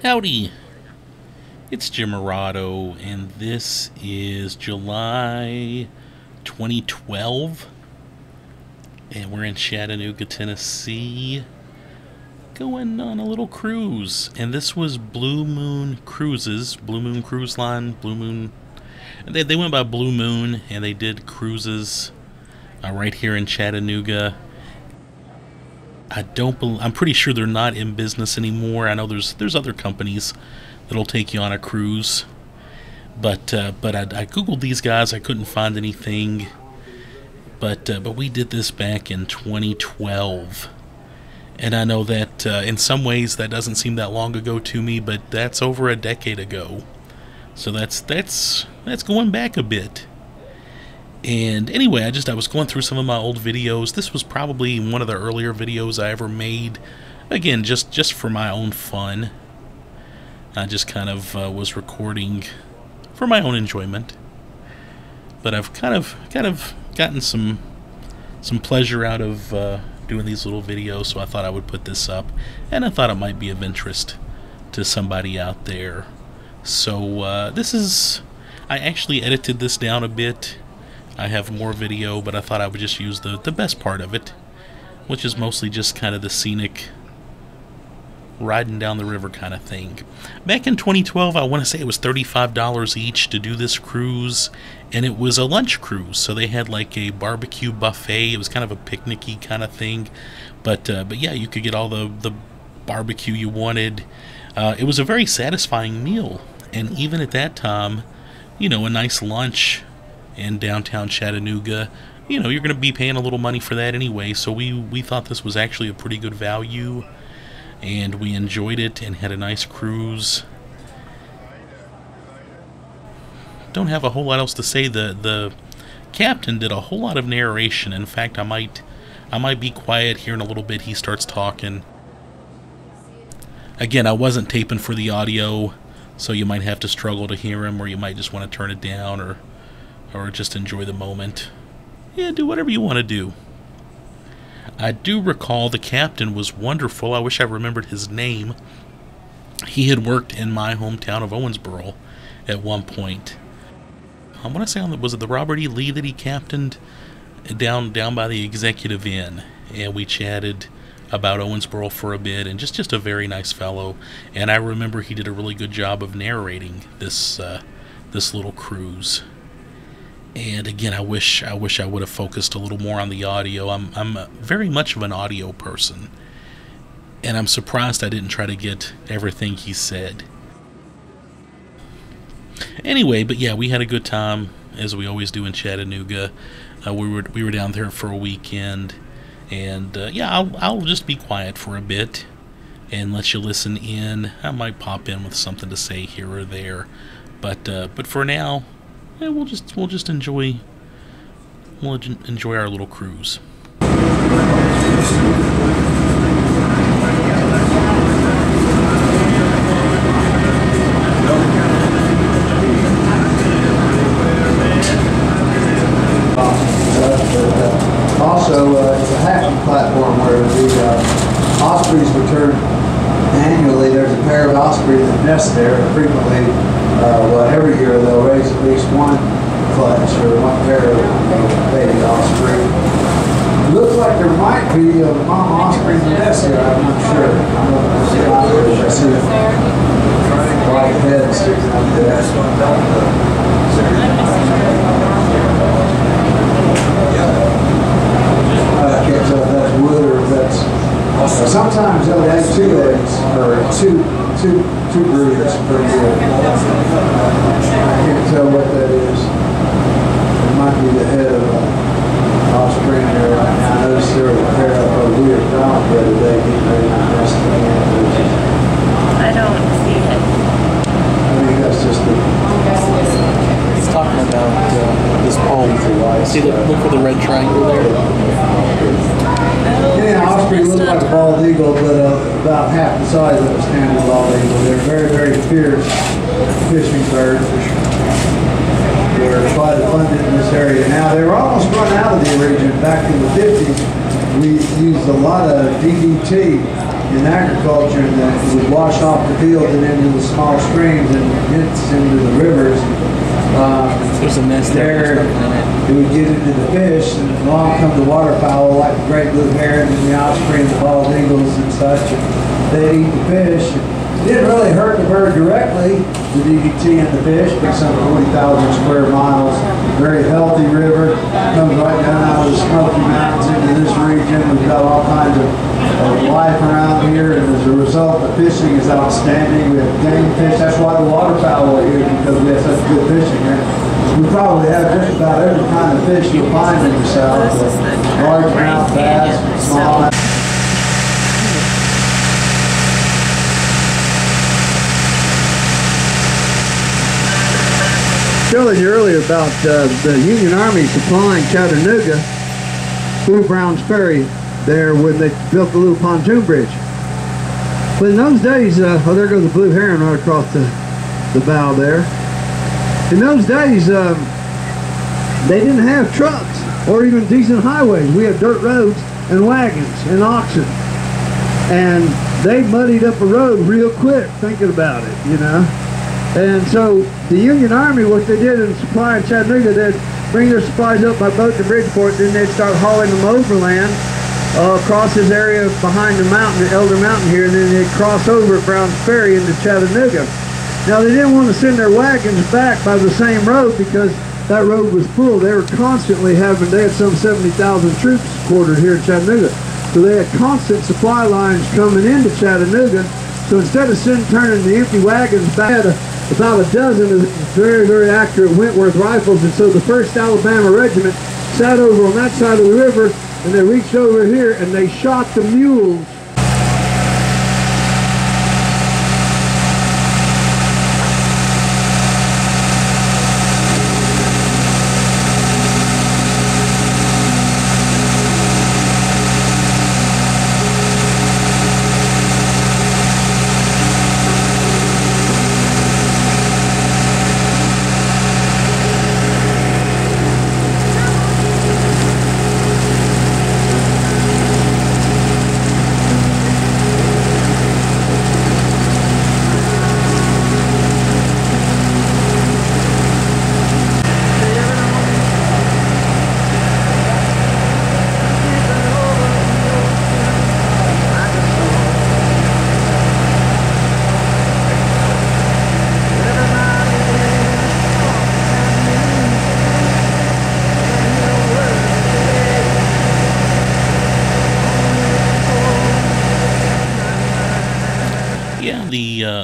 Howdy, it's Jim Morado, and this is July 2012, and we're in Chattanooga, Tennessee, going on a little cruise. And this was Blue Moon Cruises, Blue Moon Cruise Line, Blue Moon. They went by Blue Moon, and they did cruises right here in Chattanooga. I'm pretty sure they're not in business anymore. I know there's other companies that'll take you on a cruise, but I googled these guys. I couldn't find anything, but we did this back in 2012, and I know that in some ways that doesn't seem that long ago to me, but that's over a decade ago. So that's going back a bit. And anyway, I was going through some of my old videos. This was probably one of the earlier videos I ever made. Again, just for my own fun. I just kind of was recording for my own enjoyment. But I've kind of gotten some pleasure out of doing these little videos, so I thought I would put this up, and I thought it might be of interest to somebody out there. So I actually edited this down a bit. I have more video, but I thought I would just use the best part of it, which is mostly just kind of the scenic riding down the river kind of thing. Back in 2012, I want to say it was $35 each to do this cruise, and it was a lunch cruise, so they had like a barbecue buffet. It was kind of a picnicky kind of thing, but yeah, you could get all the barbecue you wanted. It was a very satisfying meal, and even at that time, you know, a nice lunch in downtown Chattanooga, you know, you're going to be paying a little money for that anyway, so we thought this was actually a pretty good value, and we enjoyed it and had a nice cruise. Don't have a whole lot else to say. The captain did a whole lot of narration. In fact, I might be quiet here in a little bit. He starts talking. Again, I wasn't taping for the audio, so you might have to struggle to hear him, or you might just want to turn it down, or just enjoy the moment. Yeah, do whatever you want to do. I do recall the captain was wonderful. I wish I remembered his name. He had worked in my hometown of Owensboro at one point. I want to say, was it the Robert E. Lee that he captained down by the Executive Inn? And we chatted about Owensboro for a bit, and just a very nice fellow. And I remember he did a really good job of narrating this little cruise. And again, I wish I would have focused a little more on the audio. I'm very much of an audio person, and I'm surprised I didn't try to get everything he said. Anyway, but yeah, we had a good time, as we always do in Chattanooga. We were down there for a weekend, and yeah, I'll just be quiet for a bit and let you listen in. I might pop in with something to say here or there, but for now, yeah, we'll just enjoy our little cruise. Also, it's a hacking platform where the ospreys return annually. There's a pair of ospreys that nest there, and frequently, every year they'll raise at least one clutch or one pair of baby osprey. It looks like there might be a mama osprey in the nest here. I'm not sure. I'm not sure. I see the white head sticking out there. I can't tell if that's wood or if that's. Sometimes they'll have two eggs or two broods per year. I can't tell what that is. It might be the head of an osprey in there right now. I noticed there was a pair of a weird dog the other day getting ready to nest again. I don't see it. I think that's just the. He's talking about this pole. See, look for the red triangle there. Yeah, osprey looks like a bald eagle, but about half the size of a standard bald eagle. They're very, very fierce fishing birds. They're quite abundant in this area. Now, they were almost run out of the region back in the 50s. We used a lot of DDT in agriculture, and that it would wash off the fields and into the small streams and gets into the rivers. There's a nest there. It would get into the fish, and along come the waterfowl like the great blue heron and the osprey and the bald eagles and such. And they'd eat the fish. It didn't really hurt the bird directly, the DDT and the fish, but some 40,000 square miles. Very healthy river. Comes right down out of the Smoky Mountains into this region. We've got all kinds of life around here, and as a result, the fishing is outstanding. We have game fish. That's why the waterfowl are here, because we have such good fishing here. We probably have just about every kind of fish you'll find in the South. Largemouth bass, smallmouth. Telling you earlier about the Union Army supplying Chattanooga through Brown's Ferry there when they built the little pontoon bridge. But in those days, oh, there goes the blue heron right across the bow there. In those days, they didn't have trucks or even decent highways. We had dirt roads and wagons and oxen. And they muddied up a road real quick thinking about it, you know. And so the Union Army, what they did in supplying Chattanooga, they'd bring their supplies up by boat to Bridgeport, then they'd start hauling them overland across this area behind the mountain, the Elder Mountain here, and then they'd cross over at Brown's Ferry into Chattanooga. Now they didn't want to send their wagons back by the same road because that road was full. They were constantly they had some 70,000 troops quartered here in Chattanooga. So they had constant supply lines coming into Chattanooga. So instead of turning the empty wagons back, about a dozen of very, very accurate Wentworth rifles, and so the 1st Alabama Regiment sat over on that side of the river, and they reached over here and they shot the mules.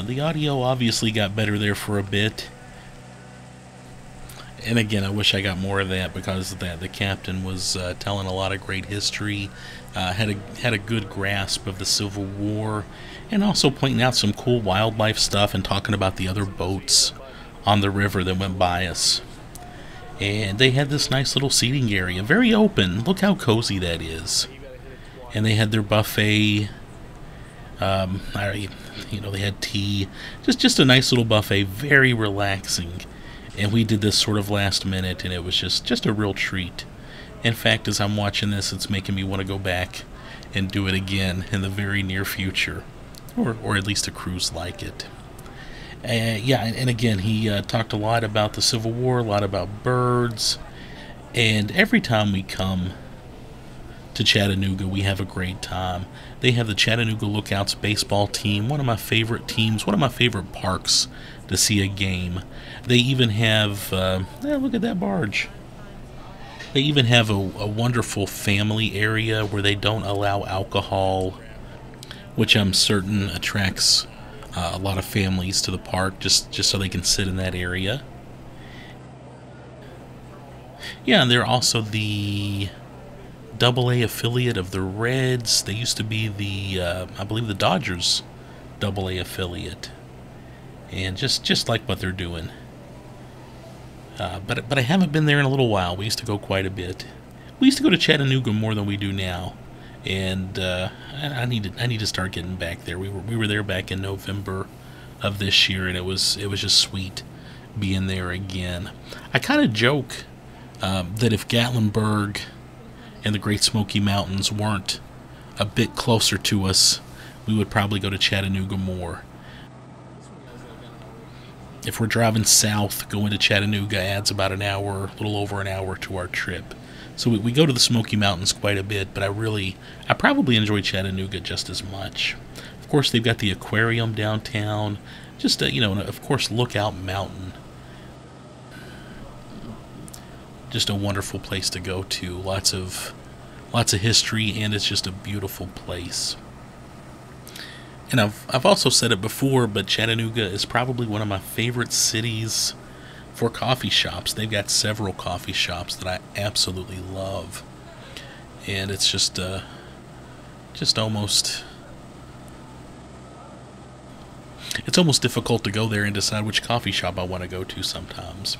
The audio obviously got better there for a bit, and again, I wish I got more of that because of that. The captain was telling a lot of great history, had a good grasp of the Civil War, and also pointing out some cool wildlife stuff and talking about the other boats on the river that went by us. And they had this nice little seating area, very open. Look how cozy that is. And they had their buffet. They had tea, just a nice little buffet, very relaxing. And we did this sort of last minute, and it was just a real treat. In fact, as I'm watching this, it's making me want to go back and do it again in the very near future, or at least a cruise like it. And again, he talked a lot about the Civil War, a lot about birds, and every time we come to Chattanooga, we have a great time. They have the Chattanooga Lookouts baseball team, one of my favorite teams, one of my favorite parks to see a game. They even have, look at that barge. They even have a wonderful family area where they don't allow alcohol, which I'm certain attracts a lot of families to the park, just so they can sit in that area. Yeah, and they're also the AA affiliate of the Reds. They used to be I believe the Dodgers AA affiliate, and just like what they're doing. But I haven't been there in a little while. We used to go quite a bit. We used to go to Chattanooga more than we do now, and I need to start getting back there. We were there back in November of this year, and it was just sweet being there again. I kind of joke that if Gatlinburg and the Great Smoky Mountains weren't a bit closer to us, we would probably go to Chattanooga more. If we're driving south, going to Chattanooga adds about an hour, a little over an hour to our trip. So we go to the Smoky Mountains quite a bit, but I probably enjoy Chattanooga just as much. Of course, they've got the aquarium downtown. Just, of course, Lookout Mountain. Just a wonderful place to go to. Lots of history, and it's just a beautiful place. And I've also said it before, but Chattanooga is probably one of my favorite cities for coffee shops. They've got several coffee shops that I absolutely love, and it's just almost difficult to go there and decide which coffee shop I want to go to sometimes.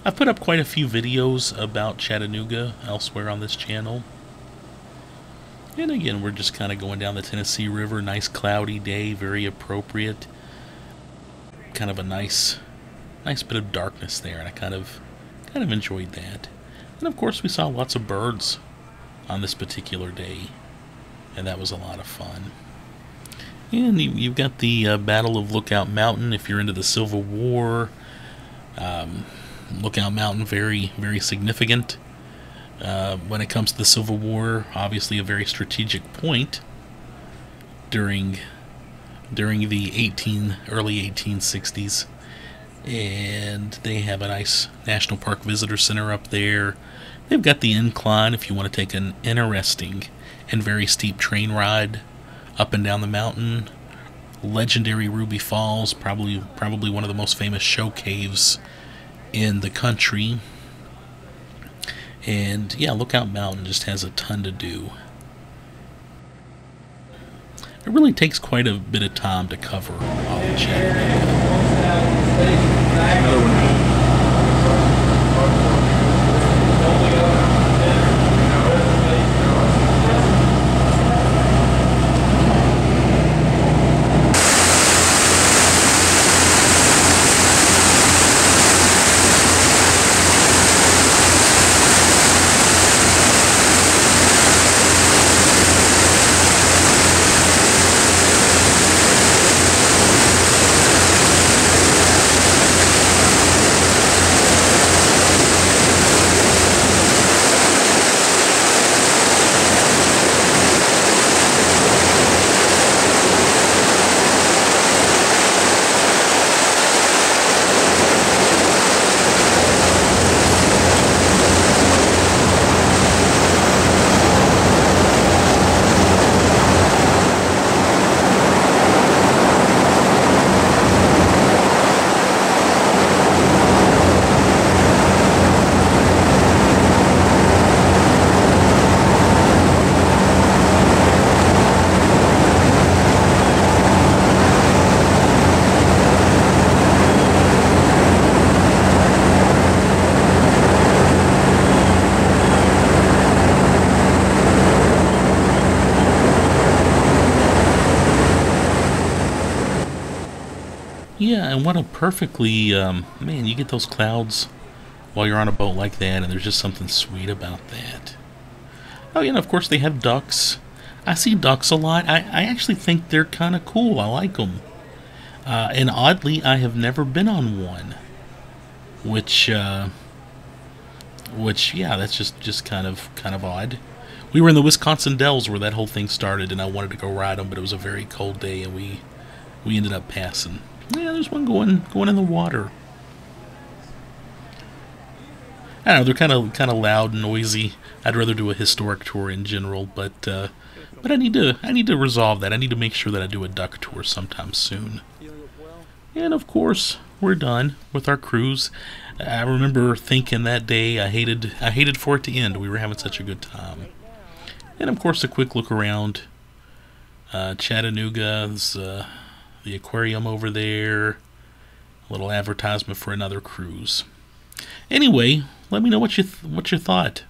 I've put up quite a few videos about Chattanooga elsewhere on this channel. And again, we're just kind of going down the Tennessee River. Nice cloudy day, very appropriate. Kind of a nice bit of darkness there, and I kind of enjoyed that. And of course, we saw lots of birds on this particular day, and that was a lot of fun. And you've got the Battle of Lookout Mountain. If you're into the Civil War, Lookout Mountain, very, very significant. When it comes to the Civil War, obviously a very strategic point during the early 1860s, and they have a nice National Park Visitor Center up there. They've got the incline if you want to take an interesting and very steep train ride up and down the mountain. Legendary Ruby Falls, probably one of the most famous show caves in the country. And yeah, Lookout Mountain just has a ton to do. It really takes quite a bit of time to cover all of Chattanooga. Yeah, and what a perfectly, man, you get those clouds while you're on a boat like that, and there's just something sweet about that. Oh, yeah, and of course they have ducks. I see ducks a lot. I actually think they're kind of cool. I like them. And oddly, I have never been on one. Which, yeah, that's just kind of odd. We were in the Wisconsin Dells where that whole thing started, and I wanted to go ride them, but it was a very cold day, and we ended up passing. Yeah, there's one going in the water. I don't know, they're kind of loud and noisy. I'd rather do a historic tour in general, but I need to resolve that. I need to make sure that I do a duck tour sometime soon. And of course, we're done with our cruise. I remember thinking that day I hated for it to end. We were having such a good time. And of course, a quick look around Chattanooga's the aquarium over there. A little advertisement for another cruise. Anyway, let me know what you thought.